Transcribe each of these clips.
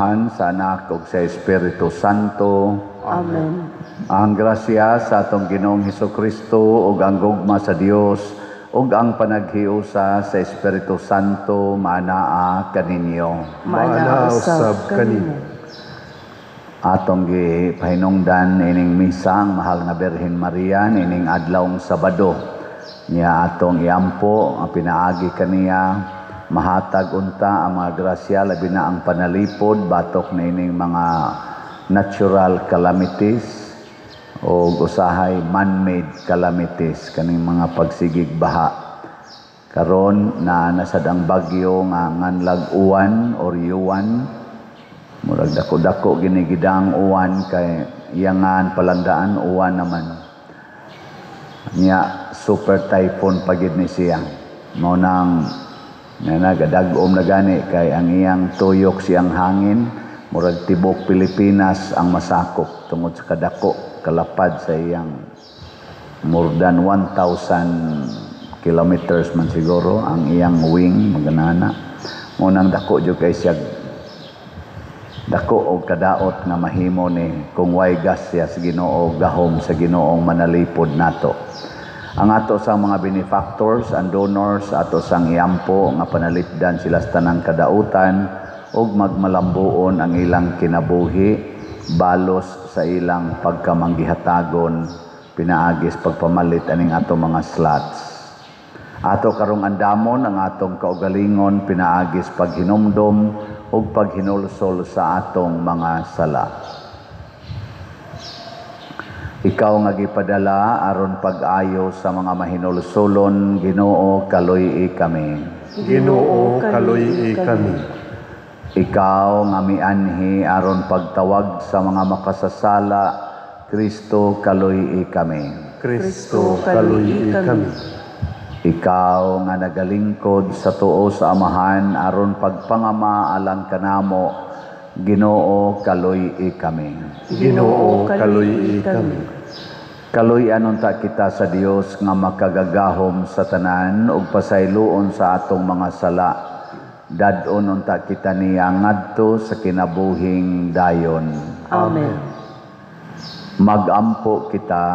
Amahan, sa Anak, ug sa Espiritu Santo. Amen. Ang grasya sa atong Ginoong Hesukristo ug ang gugma sa Dios ug ang panaghiusa sa Espiritu Santo manaa kaninyo. Manausab kanimo. Atong gipahinungdan ining misa ang mahal nga Birhen Maria ining adlawng Sabado. Niya atong iampo ang pinaagi kaniya mahatag unta ang mga grasya labi na ang panalipod batok na ining mga natural calamities o usahay man-made calamities kaning mga pagsigig baha. Karon na nasad ang bagyo nga nganlag uwan or yuwan, murag dako-dako ginigidang uwan kay iyangan palandaan uwan naman. Nya super typhoon pagid ni siya. Mao nang nagadag-om na gani kay ang iyang tuyok siyang hangin murag tibok Pilipinas ang masakop tungod sa kadako kalapad sa iyang more than 1,000 kilometers man siguro ang iyang wing maganana. Munang dako jud kay siya dako og kadaot nga mahimo ni kung way gas siya sa Ginoo gahom sa Ginoong manalipod nato. Ang ato sang mga benefactors and donors ato sang iampo nga panalipdan sila sa tanang kadautan ug magmalambuon ang ilang kinabuhi balos sa ilang pagkamanggihatagon pinaagis pagpamalit aning ato mga slots. Ato karong andamon ang atong kaugalingon pinaagis paghinumdom ug paghinulsol sa atong mga sala. Ikaw nga gipadala aron pag-ayo sa mga mahinulsolon, Ginoo kaluy-i kami. Ginoo kaluy-i kami. Ikaw nga mianhi aron pagtawag sa mga makasasala, Kristo kaluy-i kami. Kristo kaluy-i kami. Ikaw nga nagalingkod sa tuo sa Amahan aron pagpangama alang kanamo, Ginoo kaluy-i kami. Ginoo kaluy-i kami. Kaluy-an unta kita sa Dios nga makagagahom sa tanan ug pasayloon sa atong mga sala. Dadon unta kita niya ngadto sa kinabuhing dayon. Amen. Magampo kita.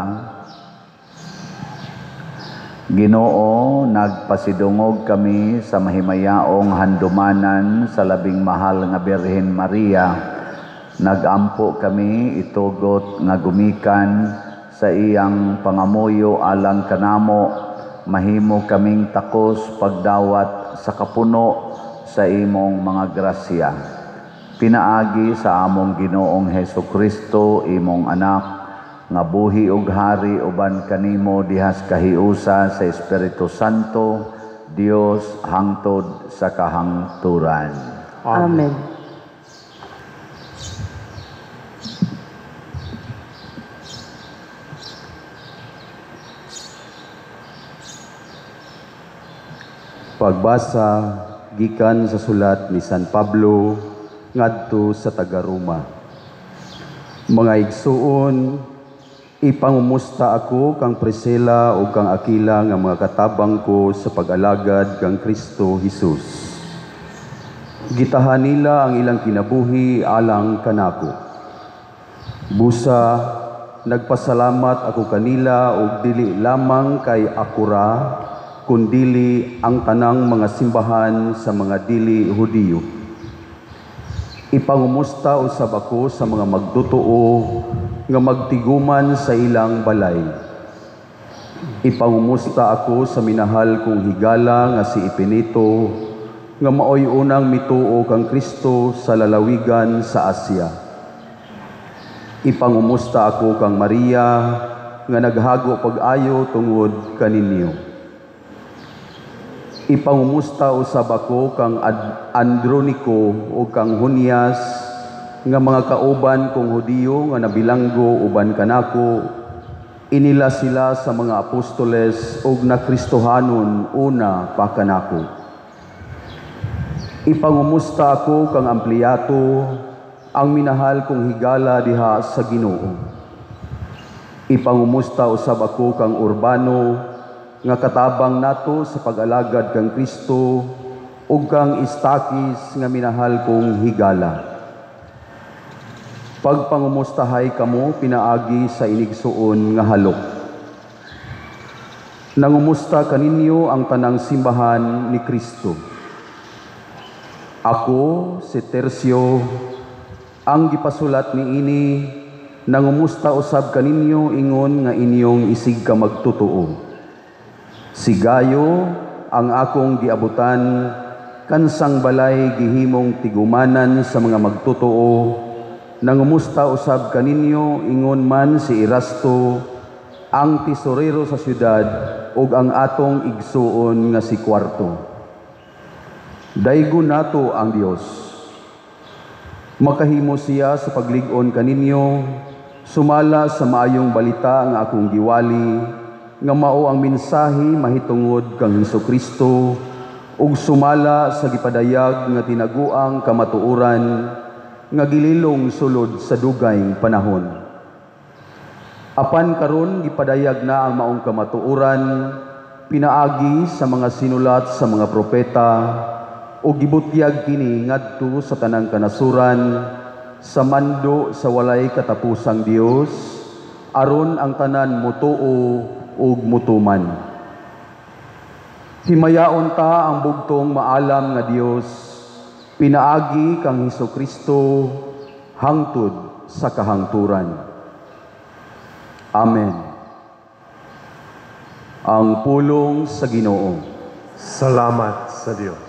Ginoo, nagpasidungog kami sa mahimayaong handumanan sa labing mahal nga Birhen Maria. Nagampo kami itugot nga gumikan sa iyang pangamuyo alang kanamo, mahimo kaming takos pagdawat sa kapuno sa imong mga grasya. Pinaagi sa among Ginoong Hesukristo, imong anak, nga buhi ug hari uban kanimo dihas kahiusa sa Espiritu Santo, Dios hangtod sa kahangturan. Amen. Pagbasa gikan sa sulat ni San Pablo ngadto sa taga-Roma. Mga igsuon, ipangumusta ako kang Priscilla o kang Aquila nga mga katabang ko sa pag-alagad kang Kristo Jesus. Gitahan nila ang ilang kinabuhi alang kanako. Busa, nagpasalamat ako kanila og dili lamang kay akura, kundili ang tanang mga simbahan sa mga dili Hudiyo. Ipangumusta usab ako sa mga magtutuo nga magtiguman sa ilang balay. Ipangumusta ako sa minahal kong higala nga si Epinito, nga maoy unang mituo kang Kristo sa lalawigan sa Asya. Ipangumusta ako kang Maria, nga naghago pag-ayo tungod kaninyo. Ipangumusta usab ako kang Andronico o kang Junias, nga mga kauban kong Hudiyo nga nabilanggo uban kanako. Inila sila sa mga apostoles ug nakristohanon una pa kanako. Ipangumusta ako kang Ampliato, ang minahal kong higala diha sa Ginoo. Ipangumusta usab ako kang Urbano, nga katabang nato sa pag-alagad kang Kristo, ug kang Istakis nga minahal kong higala. pagpangumustahay kamo pinaagi sa inigsuon nga halok. Nangumusta kaninyo ang tanang simbahan ni Kristo. Ako, si Tercio, ang gipasulat ni ini, nangumusta usab kaninyo ingon nga inyong isig ka magtotoo. Si Gayo, ang akong giabutan, kansang balay gihimong tigumanan sa mga magtotoo, nangumusta usab kaninyo ingon man si Erasto, ang tesorero sa syudad, ug ang atong igsuon nga si Kwarto. Daygon nato ang Dios. Makahimo siya sa paglig-on kaninyo, sumala sa maayong balita nga akong giwali, nga mao ang mensahe mahitungod kang Hesukristo, ug sumala sa gipadayag nga tinaguang kamatuoran, nga gililong sulod sa dugayng panahon. Apan karon gipadayag na ang maong kamatuoran, pinaagi sa mga sinulat sa mga propeta, o gibutyag kini ngadto sa tanang kanasuran, sa mando sa walay katapusang Dios, aron ang tanan mutuo ug mutuman. Himayaon ta ang bugtong maalam nga Dios, pinaagi kang Hesukristo, hangtod sa kahangturan. Amen. Ang pulong sa Ginoo. Salamat sa Diyos.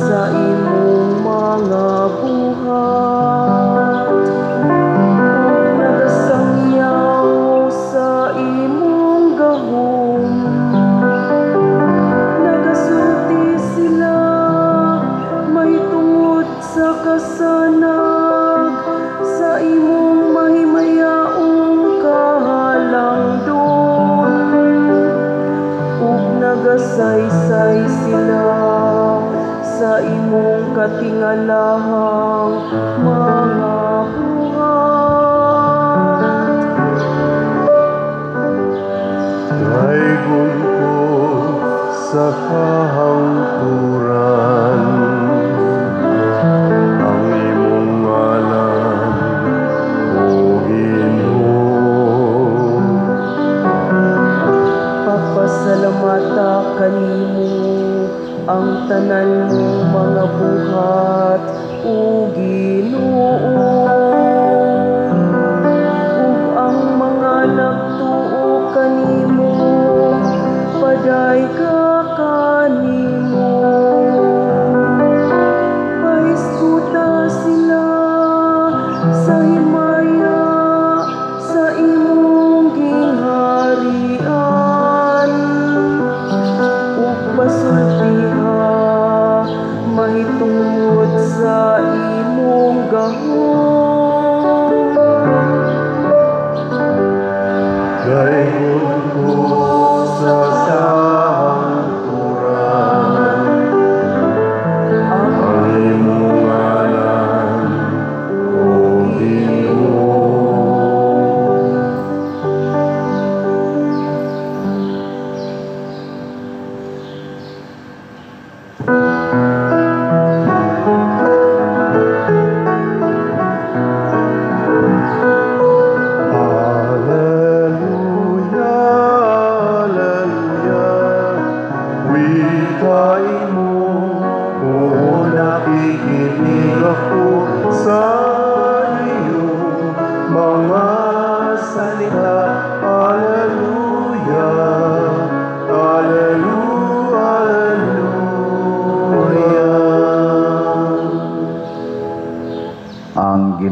sa imong mga buhat.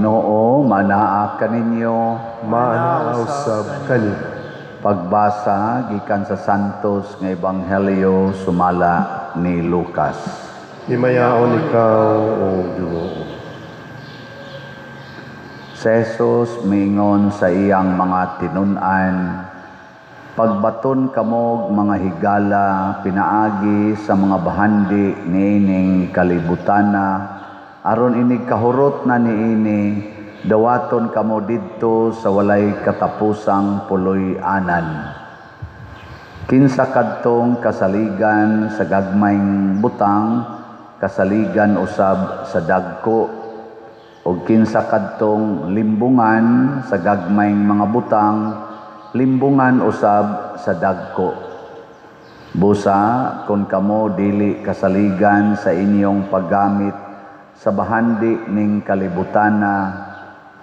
Ginoo, manaa kaninyo. Maanausab kanimo. Pagbasa gikan sa Santos nga Ebanghelyo sumala ni Lucas. Himayaon ikaw, O Ginoo. Si Jesus mingon sa iyang mga tinun-an, pagbaton kamog mga higala pinaagi sa mga bahandi niining kalibutana, aron inig kahurot na niini, dawaton kamo didto sa walay katapusang puloy-anan. Kinsa kadtong kasaligan sa gagmayng butang, kasaligan usab sa dagko, o kinsa kadtong limbungan sa gagmayng mga butang, limbungan usab sa dagko. Busa kung kamo dili kasaligan sa inyong paggamit sa bahandi ning kalibutana,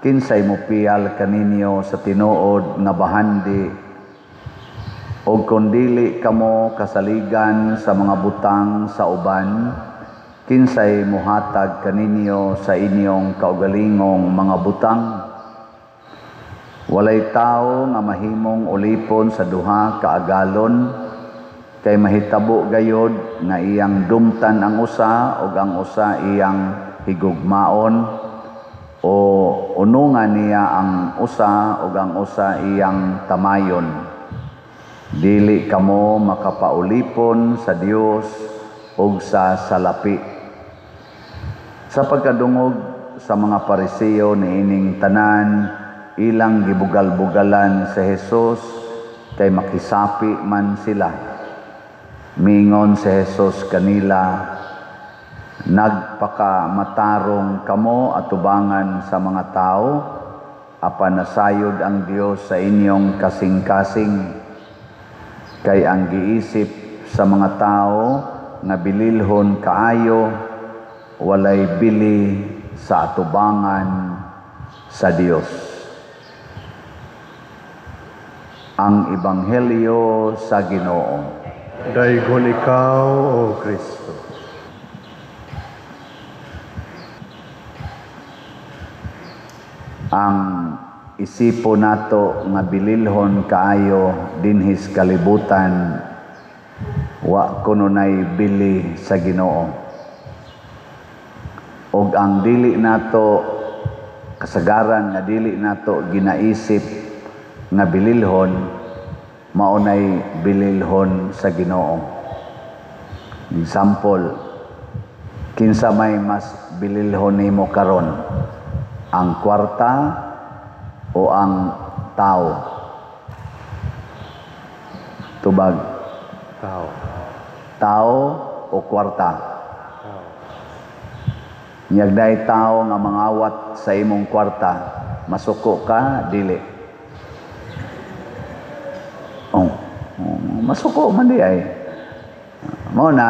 kinsay mopiyal kaninyo sa tinuod nga bahandi, o kung dili kamo kasaligan sa mga butang sa uban, kinsay muhatag kaninyo sa inyong kaugalingong mga butang. Walay tao nga mahimong ulipon sa duha ka agalon, kay mahitabo gayod nga iyang dumtan ang usa ug ang usa iyang higugmaon, o unungan niya ang usa ug ang usa iyang tamayon. Dili kamo makapaulipon sa Dios ug sa salapi. Sa pagkadungog sa mga Pariseo niining tanan, ilang gibugal-bugalan sa Jesus kay makisapi man sila. Mingon si Jesus kanila, nagpakamatarong kamo atubangan sa mga tao, apan nasayod ang Dios sa inyong kasing-kasing. Kay ang giisip sa mga tao nga bililhon kaayo, walay bili sa atubangan sa Dios. Ang Ebanghelyo sa Ginoo. Daigon ikaw, O Kristo. Ang isipo nato nga bililhon kaayo dinhis kalibutan, wa kununay bili sa Ginoo. Og ang dili nato kasagaran nga dili nato ginaisip nga bililhon, maunay bililhon sa Ginoo. Example, kinsa may mas bililhon nimo karon, ang kwarta o ang tao? Tubag, Tao. tao o kwarta? Tao. Nyagday tao nga mangawat sa imong kwarta, masuko ka, dili. Masuko man di ay. Mao na,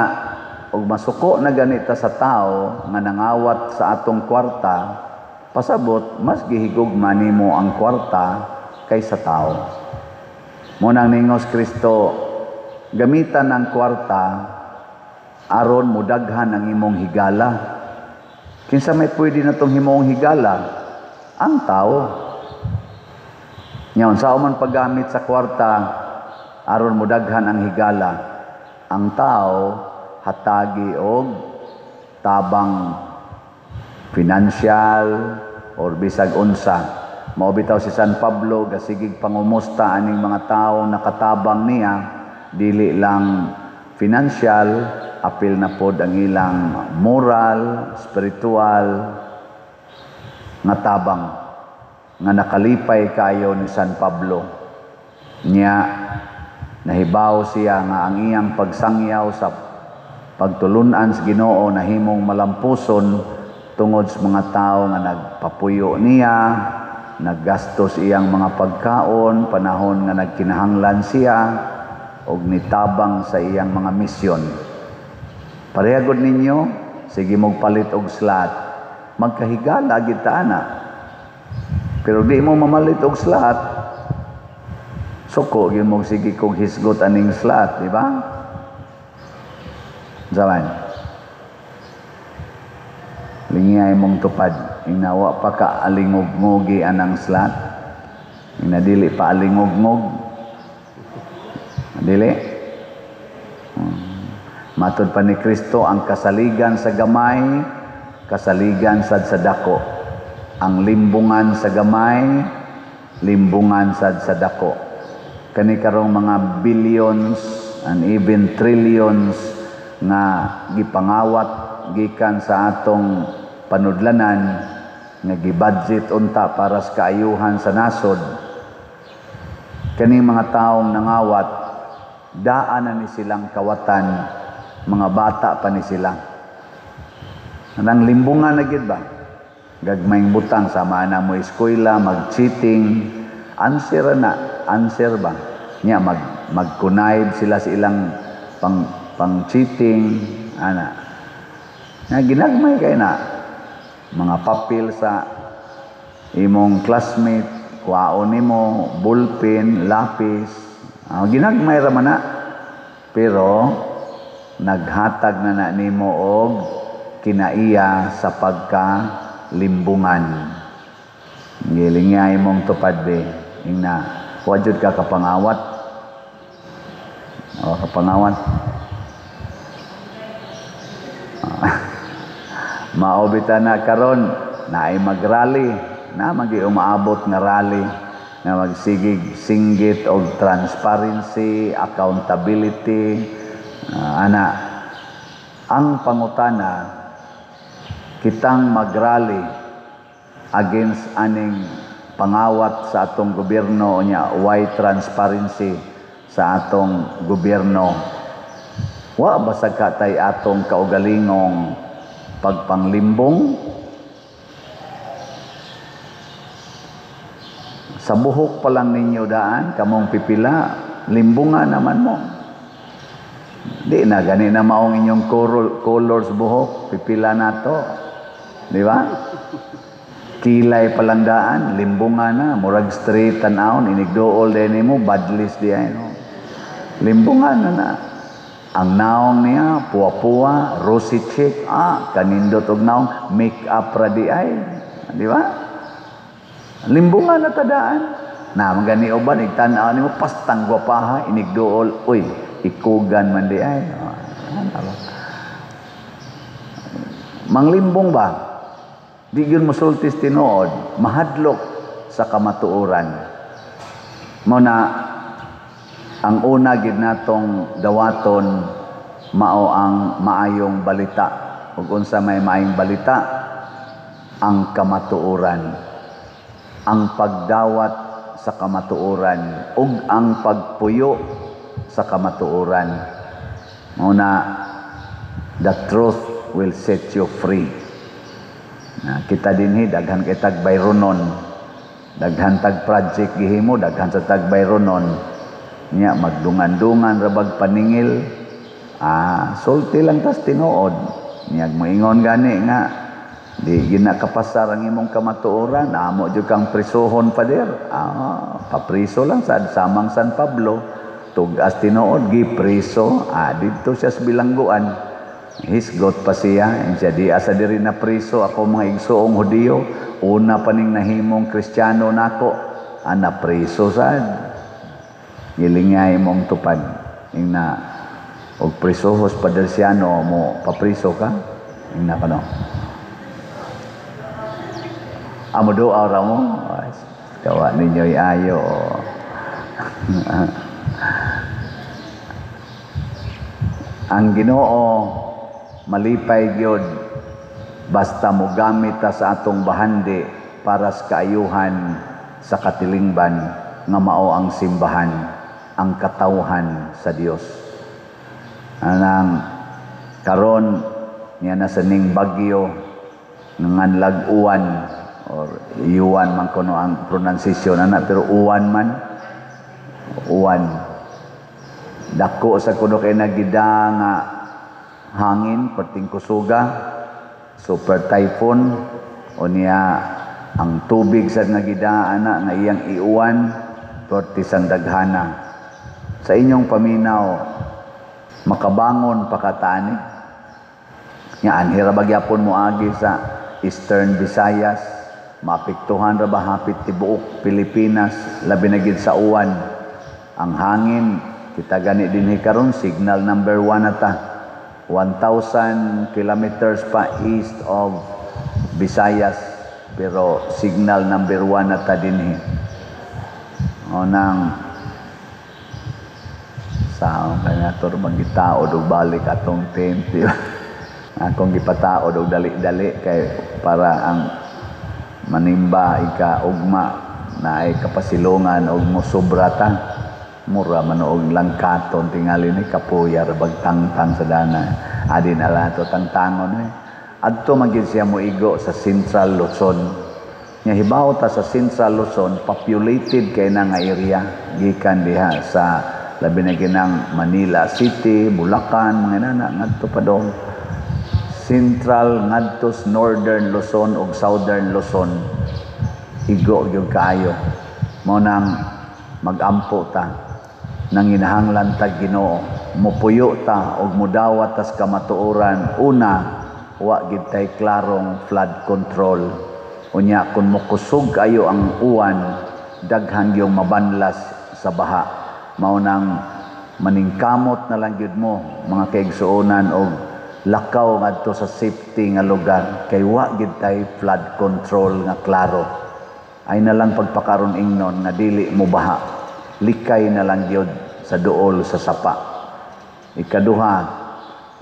og masuko na ganita sa tao nga nangawat sa atong kwarta, pasabot mas gihigugma nimo ang kwarta kaysa tao. Mo nang ningos Kristo, gamitan ang kwarta aron mudaghan ang imong higala. Kinsa may pwede na itong himong higala? Ang tao. Ngayon, sa man paggamit sa kwarta, aron mudaghan ang higala, ang tao hatagi og tabang financial or bisag unsa. Mao bitaw si San Pablo gasigig pangumusta aning mga tawo nakatabang niya, dili lang financial, apil na pod ang ilang moral, spiritual nga tabang nga nakalipay kayo ni San Pablo. Nya nahibaw siya nga ang iyang pagsangyaw sa pagtulunan sa Ginoo nahimong malampuson tungod sa mga tao nga nagpapuyo niya, naggastos iyang mga pagkaon panahon nga nagkinahanglan siya, og nitabang sa iyang mga misyon. Parehagod ninyo, sige mong palit og slat, magkahigala kita na. Pero di mo mamalit og slat, suko yun mong sige kong hisgot aning slat, di ba? Zaman. Lingiyay mong tupad. Inawa pa ka alingog-ngogi anang slat. Inadili pa alingog-ngog. Dili. Matod pa ni Kristo, ang kasaligan sa gamay, kasaligan sad sa dako. Ang limbungan sa gamay, limbungan sad sa dako. Kani karong mga billions and even trillions nga gipangawat gikan sa atong panudlanan nga gibudget unta para sa kaayuhan sa nasod. Kani mga taong nangawat, daan na ni silang kawatan, mga bata pa ni sila. Anang limbungan na gid ba? Gagmayng butang sama na mo eskwela, mag-cheating, answer ba? Nya mag-connive sila sa ilang pang-cheating, ana. Nga ginagmay kay na mga papel sa imong classmate, kuwaon nimo, ballpen, lapis, ginagmay ra man na. Pero naghatag na nimo og kinaiya sa pagkalimbungan. Giling nga imong tupad be, ingna wajud ka kapangawat. O kapangawat. Maobita na karon na ay magrally, na magi umaabot nga rally nga magsigig singgit og transparency, accountability, ang pangutana kitang magrally against aning pangawat sa atong gobyerno nya why transparency sa atong gobyerno. Wa basag katay atong kaugalingong pagpanglimbong sa buhok pa lang ninyo daan kamong pipila, limbungan naman mo. Di na gani na maong inyong colors buhok, pipila na to. Di ba? Kilay palang daan, limbungan na, murag straight tanawon, inigdool din mo, badlis di ay, no? Limbungan na. Ang naong niya, puwa-puwa, rosy cheek, kanindot og naong, make-up ra di ay. Di ba? Limbungan na tadaan. Na, magani uban, igtanaw ni mo, pastang gwapaha, inigdool, uy, ikugan man di ay. Manglimbong ba? Di yun musultis tinuod, mahadlok sa kamatuoran. Muna, ang una gid natong dawaton mao ang maayong balita. Ug unsa may maayong balita, ang kamatuoran, ang pagdawat sa kamatuoran ug ang pagpuyo sa kamatuoran. Muna, the truth will set you free. Na kita dinhi daghan kay tag bayronon, daghan tag project gihimo, daghan sa tag bayronon. Nya magdungan-dungan rabag paningil, sulti lang tas tinuod. Nya moingon gani nga di ginakapasar ang imong kamatuoran, amo jud kang prisohon pader. Papriso lang sa samang San Pablo, tugas tinuod gipriso, didto siya sa bilangguan. Hisgot pa siya, siya di asa diri na priso ako mga igsoong Hudiyo, una pa ning nahimong Kristiyano nako, na priso sad. Gilingay mong tupad, ingna og prisohos padersiano mo papriso ka, ingna kano. Amo do ara mo, kawa ninyo'y ayo. Ang Ginoo malipay gyud basta mo gamit ta sa atong bahandi para sa kaayuhan sa katilingban nga mao ang simbahan, ang katawhan sa Dios. Anang karon niya na sa ning bagyo nanganlag uwan or iuwan man kuno ang pronunciation ana, pero uwan man, uwan dako sa kuno kay nagida nga hangin, perting kusuga, super typhoon, o niya ang tubig sa nagidaan nga iyang iuwan, perti sang daghana. Sa inyong paminaw, makabangon pakatani. Nga anhira bagyapon mo agi sa Eastern Visayas, maapektuhan ra ba hapit tibuok Pilipinas, labi na gid sa uwan. Ang hangin kita gani dinhi karon signal number 1 ata. 1,000 kilometers pa east of Visayas, pero signal number 1 ata dinhi. O nang sa kanya to magitao og balik atong tent. Akong gipatao og dali-dali kay para ang manimba ika ugma na ay kapasilungan og mosobra ta. Mura man og langkaton tingali ni kapuyar bagtangtang sa dana. Adin ala to tangtangon Adto man gid siya moigo sa Central Luzon. Nya hibaw ta sa Central Luzon populated kay na nga area gikan diha sa labi na ginang Manila City, Bulacan, mga nana ngadto pa dong. Central ngadtos Northern Luzon ug Southern Luzon igo gyud kaayo mo nang magampo ta nang hinahanglan ta Ginoo mopuyo ta og mudawat tas kamatuoran una wa gid tay klarong flood control unya kun mokusog kayo ang uwan daghan gyung mabanlas sa baha mao nang maningkamot na lang gyud mo mga kaigsuonan og lakaw ngadto sa safety nga lugar kay wa gid tay flood control nga klaro ay na lang pagpakaron ingnon nga dili mo baha likay na lang gyud sa duol sa sapa. Ikaduha,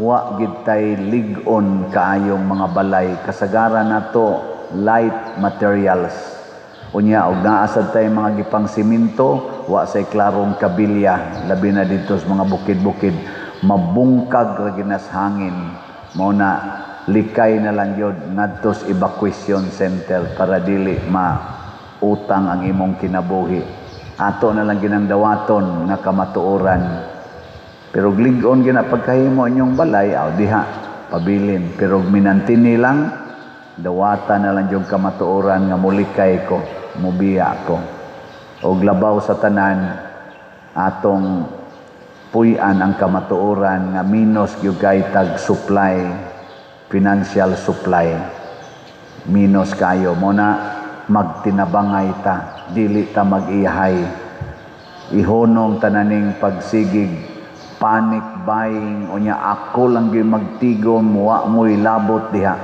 wa gid tay lig-on kaayong mga balay kasagaran nato light materials unya og naa sad tay mga gipang simento wa say klarong kabilya labi na dito sa mga bukid-bukid mabungkag ra ginas hangin mao na likay na lang yod ngadto sa evacuation center para dili utang ang imong kinabuhi ato na lang ginang dawaton nga kamatuoran pero lig-on gina pagkahimo inyong balay diha pabilin pero minantini lang dawatan na lang yung kamatuoran nga mulikay ko mubiya ko og labaw sa tanan atong puy-an ang kamatuoran nga minus gyugay tag supply financial supply minus kayo mo na magtinabangay ta dili ta mag-iyahay ihonong tananing pagsigig panic buying unya ako lang gyud magtigom wa mo'y labot diha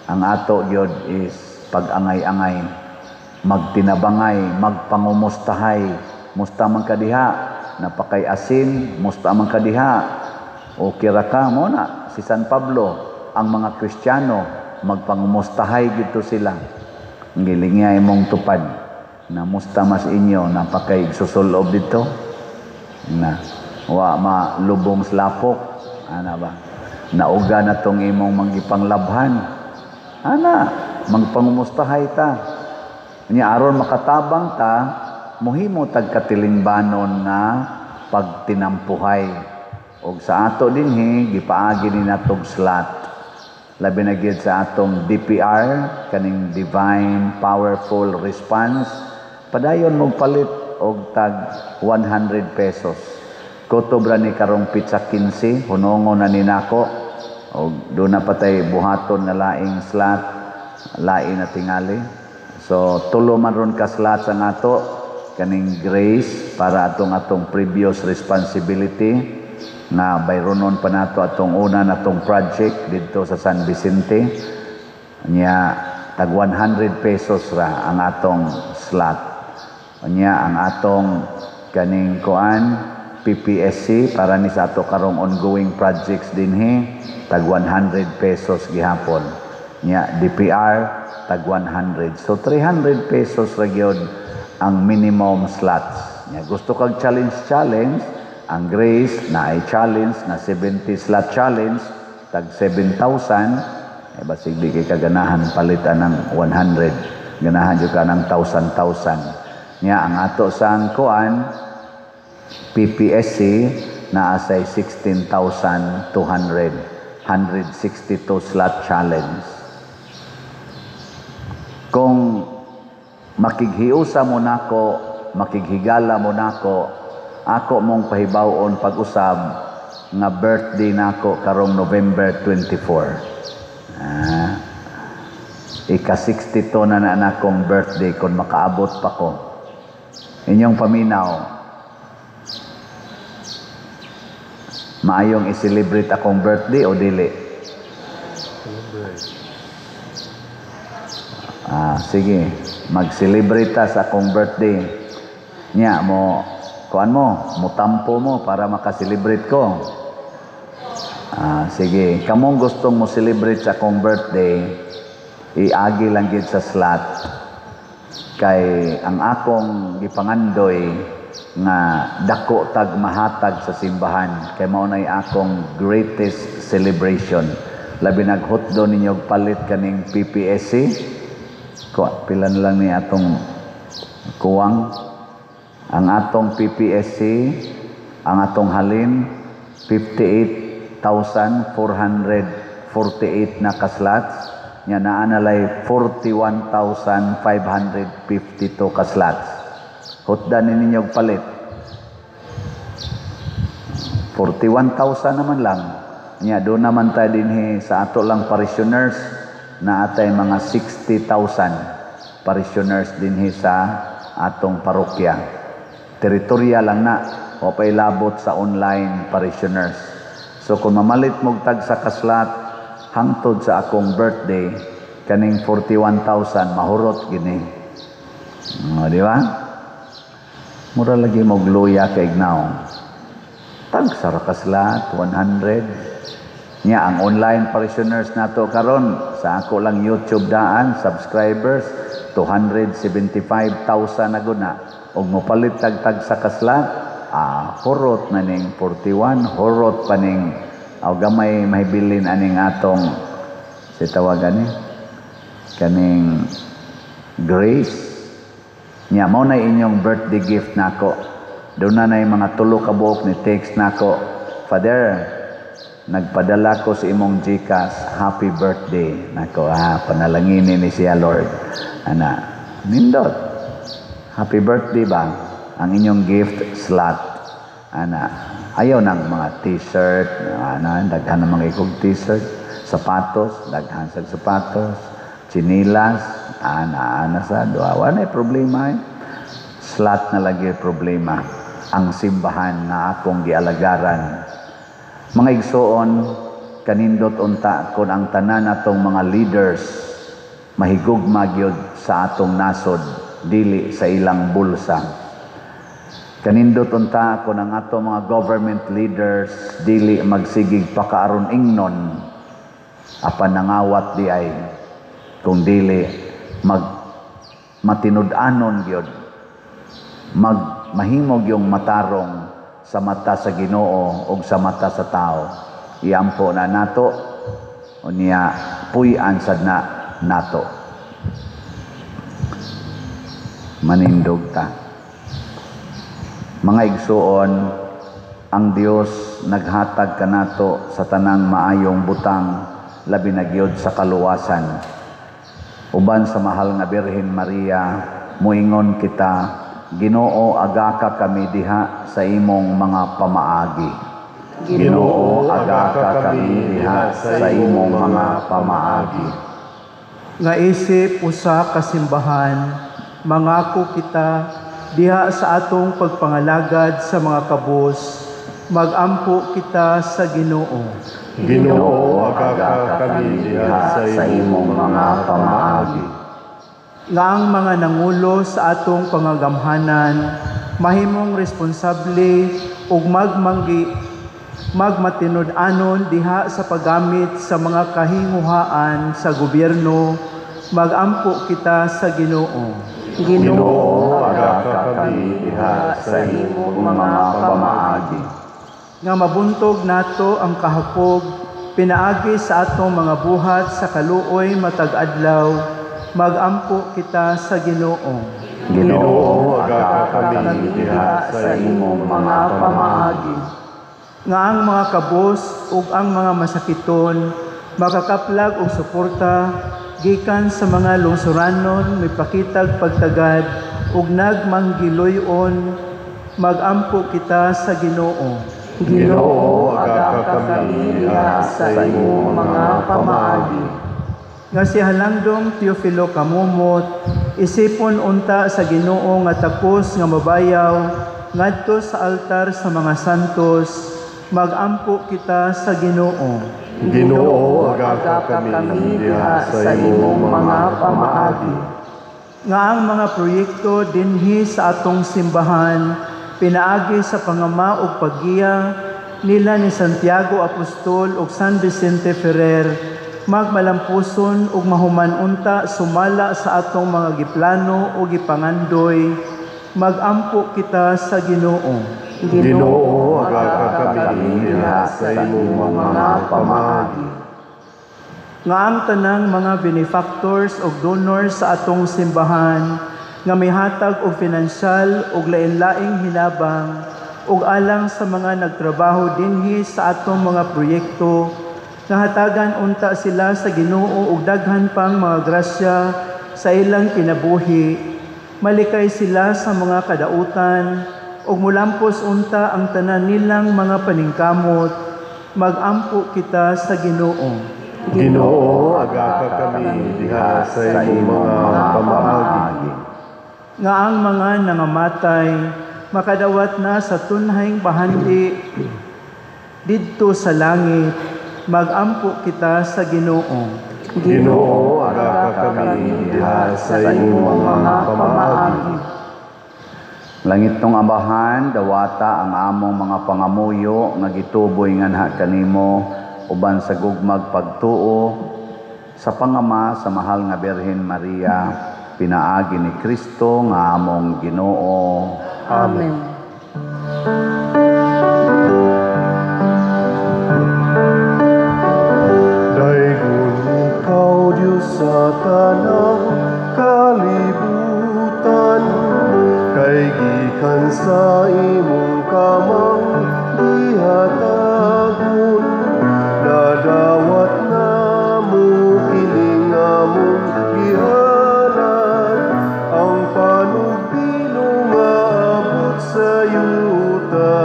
ang ato gyud is pag-angay-angay magtinabangay magpangumustahay musta man ka diha napakay asin, musta man kadiha o kira ka mo na si San Pablo ang mga Kristiyano magpangumustahay gito sila ngilingay mong tupad na musta mas inyo napakay susulob dito na wa malubong slapok ana ba nauga na tong imong mangipanglabhan ana magpangumustahay ta nya aron makatabang ta muhimo tag katilingbanon nga pagtinampuhay og sa ato dinhi gipaagi ni natog slot labi na gid sa atong DPR kaning divine powerful response padayon mo palit og tag 100 pesos kutob ra ni karong pizza 15 hunongon na ni nako og do na patay buhaton nga laing slot lain na tingali so tulo man ron ka slot sa nato kaning grace para atong previous responsibility na bayronon pa nato atong una natong project dito sa San Vicente nya tag 100 pesos ra ang atong slot nya ang atong kaning kuan PPSC para ni sa ato karong ongoing projects dinhi tag 100 pesos gihapon nya DPR tag 100 so 300 pesos ra gyud ang minimum slots. Gusto kag challenge, ang Grace na ay challenge na 70 slot challenge, tag 7,000, basig di kay kaganahan palitan ng 100. Ganahan jud ka ng 1,000. Ang ato sang kuan PPSC na asay 16,200, 162 slot challenge. Kung makighiusa mo nako, makighigala mo nako, ako mong pahibawon pag-usab nga birthday nako karong November 24. ika-62 na akong birthday kung makaabot pa ko. Inyong paminaw, maayong i-celebrate akong birthday o dili? Sige, mag-celebrate ta sa akong birthday. Nya mo, kuan mo, mutampo mo para makaselebrate ko. Sige, kamong gustong mo celebrate sa akong birthday, iagi lang gid sa slot. Kay ang akong gipangandoy nga dako tag mahatag sa simbahan, kay mao nay akong greatest celebration. Labi naghutdo ninyo palit kaning PPSC. Pila na lang ni atong kuwang. Ang atong PPSC, ang atong halin 58,448 na kaslots. Nya naanalay 41,552 ka slots. Hutdan ninyo palit. 41,000 naman lang. Nya doon naman tayo dinhi sa ato lang parishioners na atay mga 60,000 parishioners dinhi sa atong parokya. Teritorya lang na o pay labot sa online parishioners. So kung mamalit mo tag sa kaslat hangtod sa akong birthday, kaning 41,000 mahurot gini. Di ba? Mura lagi mo luya kay ignaw. Tag sa kaslat 100. Nya ang online parishioners nato karon sa ako lang YouTube daan subscribers 275,000 na guna. Og mopalit tag sa kaslat, hurot na ning 41, hurot pa ning gamay mahibilin aning atong si tawagan ni kaning grace. Nya mao na inyong birthday gift nako. Doon na mga tulo ka buok ni text nako. Father, nagpadala ko sa imong GCash, happy birthday. Nako, panalanginin ni siya Lord. Ana, nindot. Happy birthday ba? Ang inyong gift slot. Ana, ayaw ng mga t-shirt, daghan ng mga ikog t-shirt, sapatos, daghan sa sapatos, chinilas, ana sa duwa na problema eh. Slot na lagi problema. Ang simbahan na akong gialagaran. Mga igsoon, kanindot unta kun ang tanan atong mga leaders mahigugma gyud sa atong nasod dili sa ilang bulsa. Kanindot unta kun ang atong mga government leaders dili magsigig pakaaron ingnon apan nangawat di ay kung dili matinud-anon gyud mahimog yung matarong sa mata sa Ginoo o sa mata sa tao. Iampo na nato o niya puy-an sad na nato. Manindog ta. Mga igsuon, ang Dios naghatag kanato sa tanang maayong butang labi na gyud sa kaluwasan. Uban sa mahal nga Birhen Maria, muingon kita, Ginoo, agaka kami diha sa imong mga pamaagi. Ginoo, agaka kami diha sa imong mga pamaagi. Nga isip usa ka simbahan, mangako kita diha sa atong pagpangalagad sa mga kabus, magampo kita sa Ginoo. Ginoo, agaka kami diha sa imong mga pamaagi. Nga ang mga nangulo sa atong pangagamhanan mahimong responsable ug magmatinud-anon diha sa paggamit sa mga kahinguhaan sa gobyerno, magampo kita sa Ginoo. Ginoo, agaka kami diha sa imong mga pamaagi. Nga mabuntog nato ang kahakog pinaagi sa atong mga buhat sa kaluoy matag adlaw, magampo kita sa Ginoo. Ginoo, agaka kami diha sa imong mga pamaagi. Nga ang mga kabos ug ang mga masakiton makakaplag og suporta gikan sa mga lungsuranon mipakitag pagtagad ug nagmanggiloy-on, magampo kita sa Ginoo. Ginoo, agaka kami diha sa imong mga pamaagi. nga si Halandong Teofilo Kamumot, isipon unta sa Ginoo nga takos nga mabayaw, ngadto sa altar sa mga santos, magampo kita sa Ginoo. Ginoo, aga kami diha sa imong mga pamaagi. Nga ang mga proyekto dinhi sa atong simbahan, pinaagi sa pangama ug paggiya nila ni Santiago Apostol ug San Vicente Ferrer, magmalampuson ug mahuman unta sumala sa atong mga giplano ug gipangandoy, magampo kita sa Ginoo. Ginoo, aga kami diha sa imong mga pamaagi. Nga ang tanang mga benefactors ug donors sa atong simbahan nga mihatag og pinansyal ug lain-laing hinabang ug alang sa mga nagtrabaho dinhi sa atong mga proyekto, nga hatagan unta sila sa Ginoo ug daghan pang mga grasya sa ilang kinabuhi. Malikay sila sa mga kadautan ug mulampos unta ang tanan nilang mga paningkamot, magampo kita sa Ginoo. Ginoo, aga kami diha sa imong mga pamaagi. Nga ang mga nangamatay makadawat na sa tunhayng bahandi didto sa langit, magampo kita sa Ginoo. Ginoo, aga kami diha sa imong mga pamaagi. Langit tong Amahan, dawata ang among mga pangamuyo nga gituboy nganha kanimo uban sa gugmag pagtuo sa pangama sa mahal nga Birhen Maria, pinaagi ni Kristo nga among Ginoo. Amen. Daigon ikaw, Diyos sa tanang kalibutan, kay gikan sa imong kamang gihatagon, nadawat na mo kining among gihanan, ang panubilo nga abot sa yuta,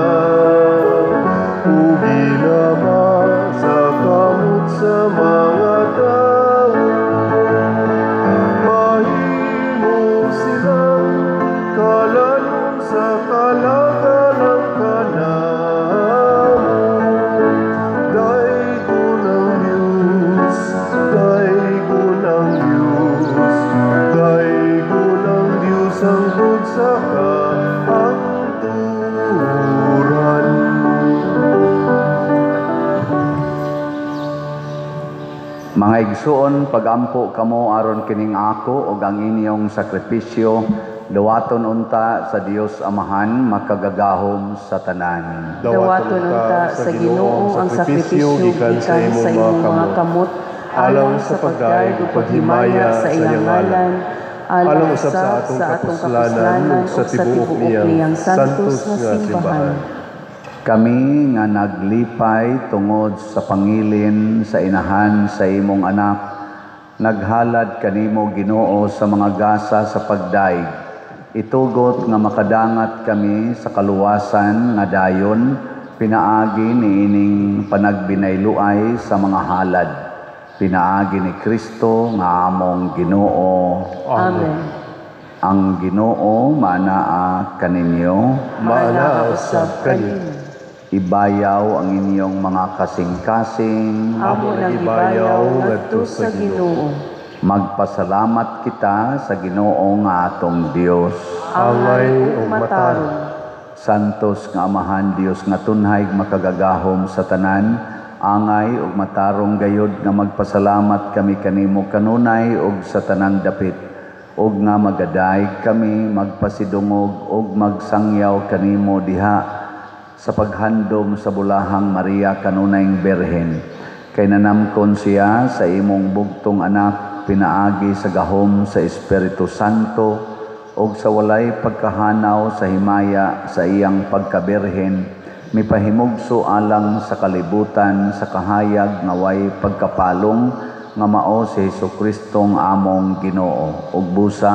ugi naman sa kamot sa mga tao, mahimo silang kalanong sa kalagalang kanamo. Daigon ang Diyos, daigon ang Diyos, daigon ang Diyos ang bud sa kaangturan. Mga igsuon, pagampo kamo aron kining ako ug ang inyong sakripisyo, dawaton unta sa Dios Amahan makagagahom sa tanan. Dawaton unta sa Ginoo ang sakripisyo gikan sa imong mga kamot, alang sa pagdaig ug paghimaya sa iyang ngalan, alang usab sa atong kapuslanan ug sa tibuok niyang santos nga simbahan. Kami nga naglipay tungod sa pangilin sa inahan sa imong anak, naghalad kanimo Ginoo sa mga gasa sa pagdaig. Itugot nga makadangat kami sa kaluwasan nga dayon, pinaagi ni ining panagbinayluay sa mga halad. Pinaagi ni Kristo nga among Ginoo. Amen. Ang Ginoo manaa kaninyo, Maana usab kanimo. ibayaw ang inyong mga kasing-kasing, Amo nang ibayaw ngadto sa Ginoo. magpasalamat kita sa Ginoo nga atong Dios. Angay ug ug matarong. Santos nga Amahan Dios nga tunhay makagagahom sa tanan, angay ug matarong gayud nga magpasalamat kami kanimo kanunay ug sa tanang dapit, ug nga magaday kami magpasidungog ug magsangyaw kanimo diha sa paghandom sa bulahang Maria kanunayng Birhen. Kay nanamkon siya sa imong bugtong anak, pinaagi sa gahom sa Espiritu Santo ug sa walay pagkahanaw sa himaya sa iyang pagkabirhen, mipahimugso alang sa kalibutan sa kahayag nga way pagkapalong nga mao si Jesukristong among Ginoo. Ug busa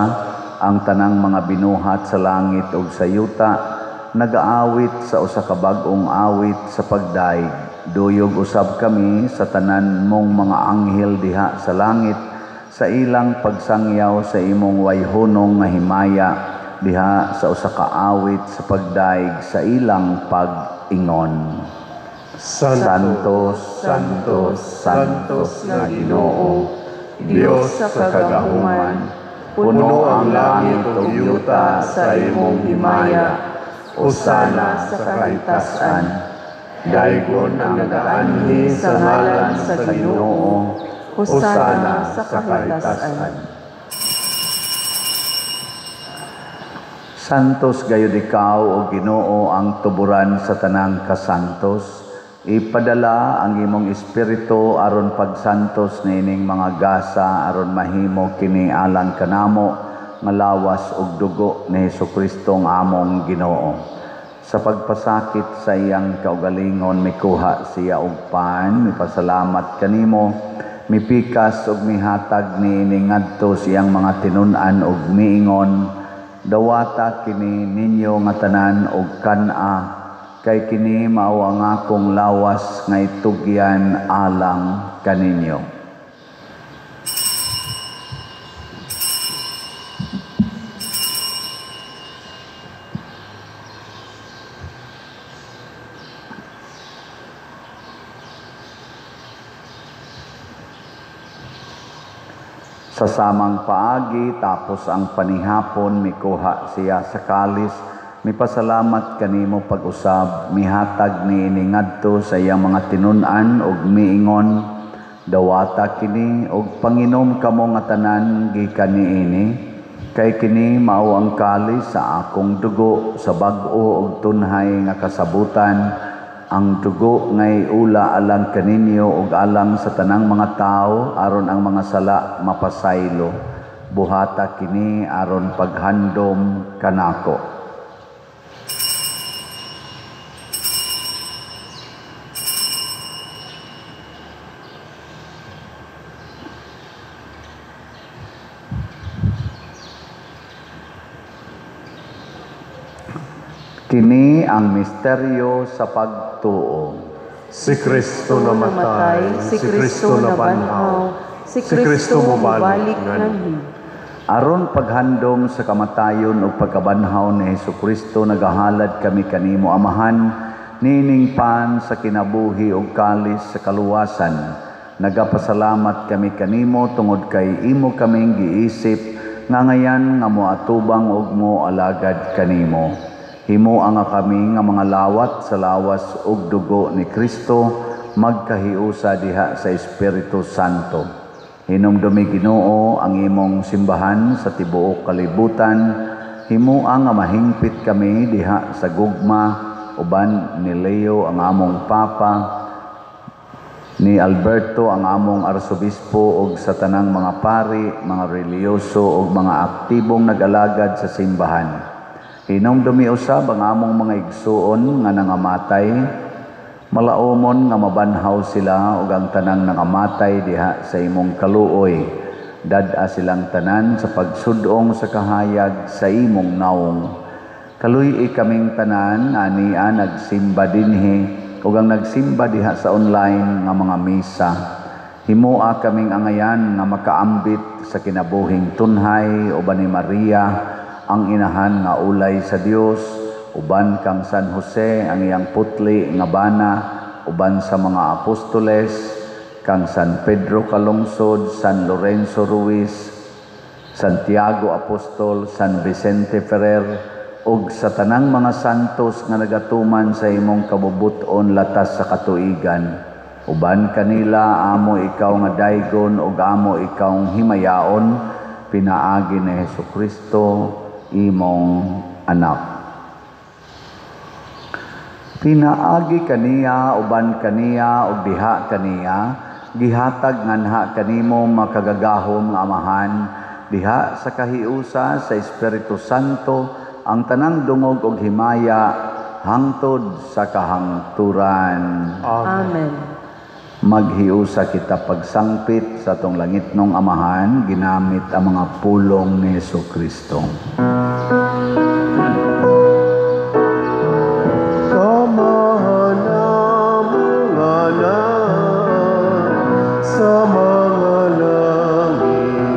ang tanang mga binuhat sa langit ug sa yuta nagaawit sa usa ka bag-ong awit sa pagdaig. Duyog usab kami sa tanan mong mga anghel diha sa langit, sa ilang pagsangyaw sa imong wayhunong nga himaya diha sa usa ka awit sa pagdaig sa ilang pag-ingon. Santos, Santos, Santos nga Ginoo, Dios sa kagahuman, puno ang langit ug yuta sa imong himaya, usana sa kahitasan, daygon ang nagaanhi sa ngalan sa Ginoo, usana sa kahitasan. Santos gayud ikaw o Ginoo ang tuburan sa tanang kasantos. Ipadala ang imong espiritu aron pagsantos nining mga gasa aron mahimo kini alang kanamo nga lawas ug dugo ni Hesukristo ang among Ginoo. Sa pagpasakit sa iyang kaugalingon mikuha siya og pan, mipasalamat kanimo, mipikas ug mihatag niini ngadto siyang mga tinun-an ug miingon, dawata kini ninyo nga tanan og kan-a, kay kini mao ang akong lawas nga itugyan alang kaninyo. Sa samang paagi tapos ang panihapon mikuha siya sa kalis, mipasalamat kanimo pag-usab, mihatag niini ngadto sa iyang mga tinun-an ug miingon, dawata kini ug panginom kamo nga tanan gikan niini, kay kini mao ang kalis sa akong dugo sa bag-o ug tunhay nga kasabutan, ang dugo ngay ula alang kaninyo ug alang sa tanang mga tao aron ang mga sala mapasaylo. Buhata kini aron paghandom kanako. Kini ang misteryo sa pagtuo. Si Kristo namatay, si Kristo nabanhaw, si Kristo mubalik nganhi. Aron paghandom sa kamatayon ug pagkabanhaw ni Hesukristo nagahalad kami kanimo Amahan, nining pan sa kinabuhi ug kalis sa kaluwasan. Nagapasalamat kami kanimo tungod kay imo kaming giisip nga ngayan nga moatubang ug moalagad kanimo. Himuang nga kami nga mga lawat sa lawas ug dugo ni Kristo magkahiusa diha sa Espiritu Santo. Hinumdumi Ginoo ang imong simbahan sa tibuok kalibutan. Himuang nga mahingpit kami diha sa gugma uban ni Leo ang among Papa, ni Alberto ang among Arsobispo ug sa tanang mga pari, mga reliyoso ug mga aktibong nag-alagad sa simbahan. Hinumdumi usab ang among mga igsuon nga nangamatay, malaumon nga mabanhaw sila ug ang tanang nangamatay diha sa imong kaluoy. Dad-a silang tanan sa pagsudong sa kahayag sa imong naong. Kaluy kaming tanan ania nagsimba dinhi ug ang nagsimba diha sa online nga mga misa. Himua kaming angayan nga makaambit sa kinabuhing tunhay uban ni Maria, ang inahan nga ulay sa Dios, uban kang San Jose ang iyang putli nga bana, uban sa mga apostoles, kang San Pedro Kalungsod, San Lorenzo Ruiz, Santiago Apostol, San Vicente Ferrer, ug sa tanang mga santos nga nagatuman sa imong kabubuton latas sa katuigan. Uban kanila amo ikaw nga daygon ug amo ikaw himayaon, pinaagi ni Hesukristo imong anak. Pinaagi kaniya uban kaniya ug diha kaniya, gihatag nganha kanimo makagagahom nga Amahan, diha sa kahiusa sa Espiritu Santo ang tanang dungog ug himaya hangtod sa kahangturan. Amen. Maghiusa kita pagsangpit sa tong langitnong Amahan ginamit ang mga pulong ni Hesukristo. Samahan ang mga anak sa mga langit.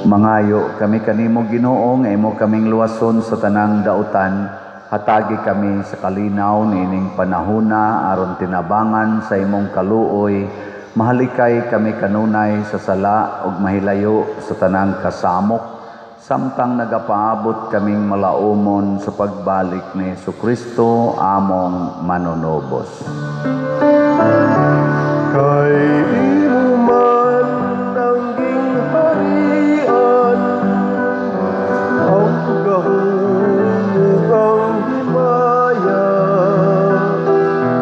Mangayo kami kanimo Ginoo nga imo kaming luwason sa tanang dautan, hatagi kami sa kalinaw niining panahona aron tinabangan sa imong kaluoy, mahalikay kami kanunay sa sala ug mahilayo sa tanang kasamok, samtang nagapaabot kaming malaumon sa pagbalik ni Jesucristo among manunobos. Kay imo man ang gingharian, ang gahumugang himaya,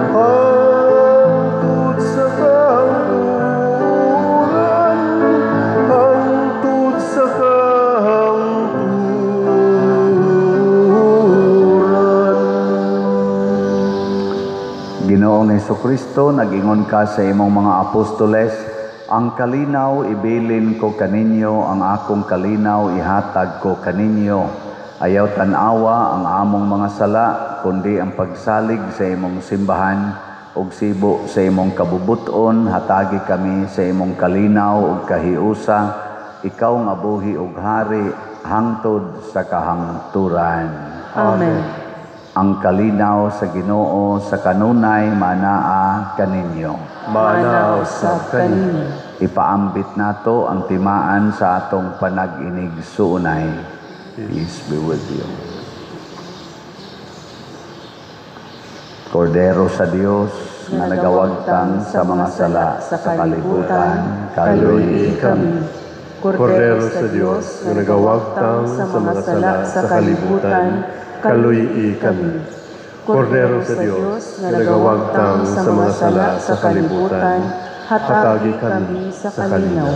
hangtod sa kahangturan, hangtod sa kahangturan. Ginoong Jesucristo, nag-ingon ka sa imong mga apostoles, ang kalinaw ibilin ko kaninyo, ang akong kalinaw ihatag ko kaninyo. Ayaw tanawa ang among mga sala, kundi ang pagsalig sa imong simbahan, ug sibo sa imong kabubuton, hatagi kami sa imong kalinaw ug kahiusa, ikaw nga buhi ug hari, hangtod sa kahangturan. Amen. Ang kalinaw sa Ginoo sa kanunay manaa kaninyo. Manaw sa kaninyo. Ipaambit nato ang timaan sa atong panag-inig suunay. Peace be with you. Kordero sa Dios nga nagawagtang sa mga sala sa kalibutan, kaluy kami. Kordero sa Diyos nga nagawagtang sa mga sala sa kalibutan, kaluy kami. Kordero sa Diyos nga nagawagtang sa mga sala sa kalibutan, hatagi kami sa kalinaw.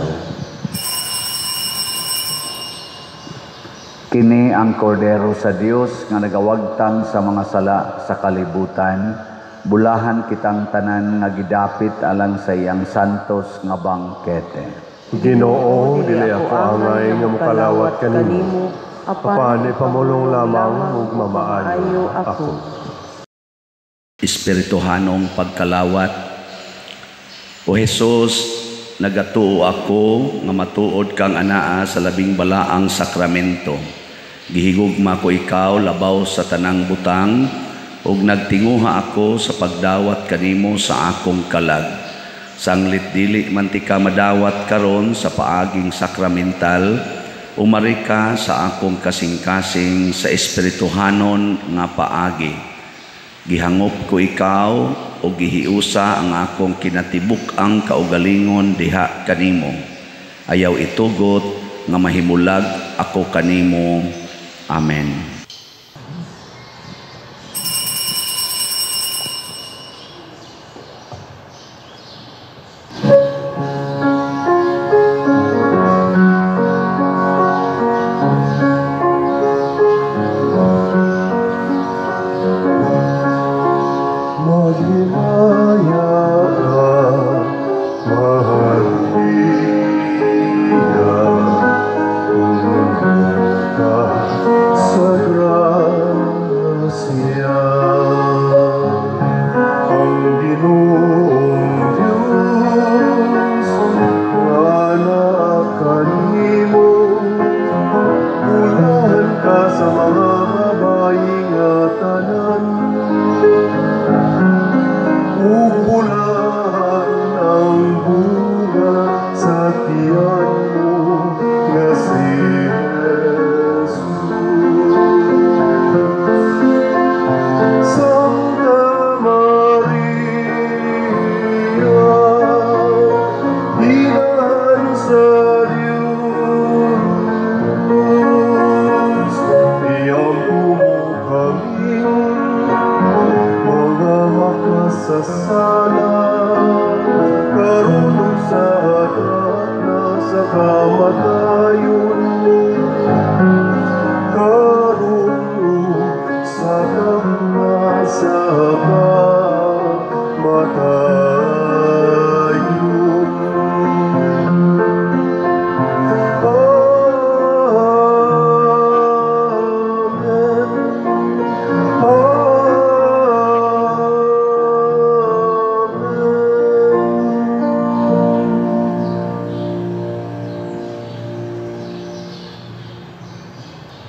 Kini ang kordero sa Dios nga nagawagtang sa mga sala sa kalibutan, bulahan kitang tanan nga gidapit alang sa iyang santos nga bangkete. Ginoo, dili ako angay nga mokalawat kanimo. Apan ipamulong lamang ug mamaayo ako. Espirituhanong pagkalawat. O Jesus, nagatuo ako nga matuod kang anaa sa labing balaang sakramento. Gihigugma ko ikaw labaw sa tanang butang, ug nagtinguha ako sa pagdawat kanimo sa akong kalag. Sanglit dili man ti ka madawat karon sa paaging sakramental, umari ka sa akong kasing-kasing sa espirituhanon nga paagi. Gihangop ko ikaw o gihiusa ang akong kinatibuk ang kaugalingon diha kanimo. Ayaw itugot nga mahimulag ako kanimo. Amen.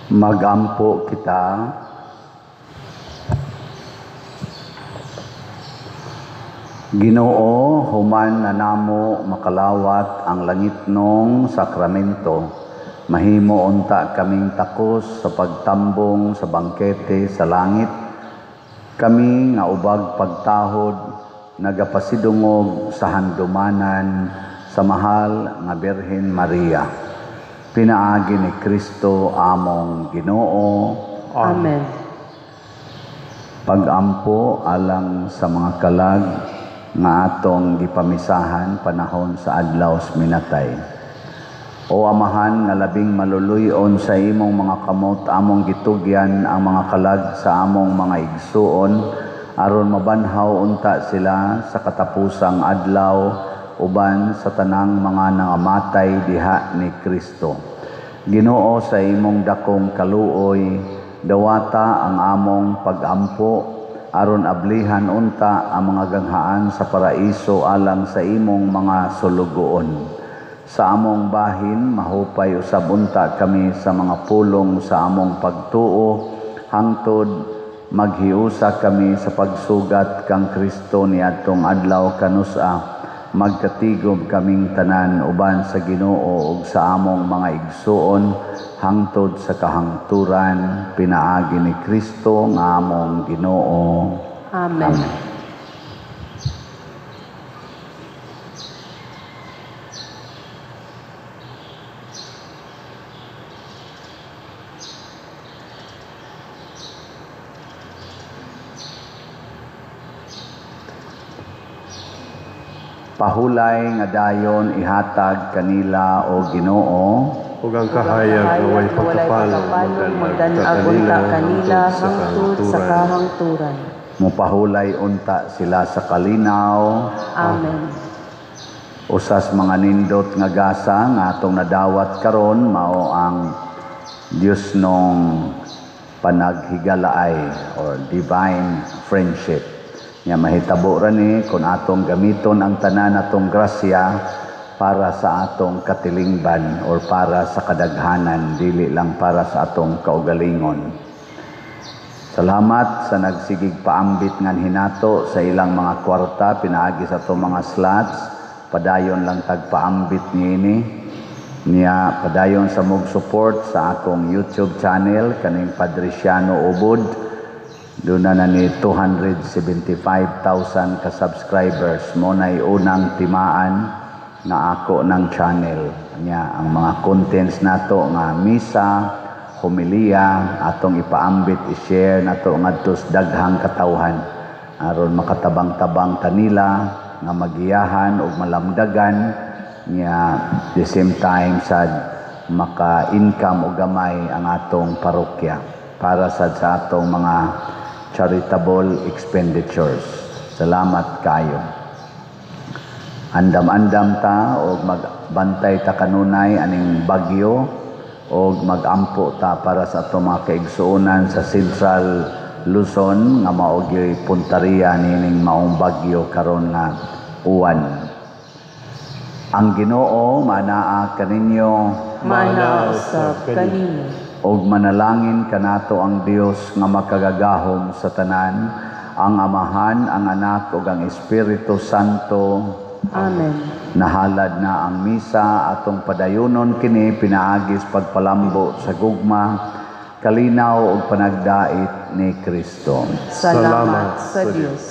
Magampo kita. Ginoo, human na namo makalawat ang langitnong sakramento. Mahimo unta kaming takos sa pagtambong sa bangkete sa langit. Kami nga ubag pagtahod nagapasidungog sa handumanan sa mahal nga Birhen Maria. Pinaagi ni Kristo among Ginoo. Amen. Pagampo alang sa mga kalag nga atong gipamisahan panahon sa adlaw minatay. O Amahan nga labing maluluyon sa imong mga kamot, among gitugyan ang mga kalag sa among mga igsuon aron mabanhaw unta sila sa katapusang adlaw uban sa tanang mga nangamatay diha ni Kristo. Ginoo, sa imong dakong kaluoy, dawata ang among pagampo aron ablihan unta ang mga ganghaan sa paraiso alang sa imong mga sulugoon. Sa among bahin, mahupay usab unta kami sa mga pulong sa among pagtuo, hangtod maghiusa kami sa pagsugat kang Kristo niadtong adlaw kanusa. Magkatigom kaming tanan uban sa Ginoo ug sa among mga igsuon hangtod sa kahangturan. Pinaagi ni Kristo nga among Ginoo. Amen. Pahulay nga dayon ihatag kanila o Ginoo. Ug ang kahayag nga way pagkapalo magdanag unta kanila hangtod sa kahangturan. Mupahulay unta sila sa kalinaw. Amen. Usas mga nindot nga gasa nga atong nadawat karon mao ang Dios nung panaghigalaay or divine friendship. Nga mahitabo ra ni kung atong gamiton ang tanan atong grasya para sa atong katilingban or para sa kadaghanan, dili lang para sa atong kaugalingon. Salamat sa nagsigig paambit ngan hinato sa ilang mga kwarta, pinaagi sa atong mga slots, padayon lang tagpaambit niini. Niya padayon sa mog support sa akong YouTube channel kaning Padriciano Ubod. Doon na ni 275,000 ka-subscribers. Mo na'y unang timaan na ako ng channel. Nya, ang mga contents nato nga misa, homilia, atong ipaambit, i-share nato ngadto sa daghang katawhan. Aron makatabang-tabang kanila nga magiyahan o malamdagan nya the same time sad maka-income o gamay ang atong parokya para sa atong mga charitable expenditures. Salamat kayo. Andam-andam ta o magbantay ta kanunay aning bagyo o magampo ta para sa atong mga kaigsuonan sa Central Luzon nga mao gyud puntaria nining maong bagyo karon nga uwan. Ang Ginoo manaa kaninyo, Manaa usab kanimo. og manalangin kanato ang Dios nga makagagahom sa tanan, ang Amahan, ang Anak ug ang Espiritu Santo. Amen. Nahalad na ang misa, atong padayunon kini pinaagis pagpalambo sa gugma, kalinaw ug panagdait ni Kristo. Salamat sa Dios.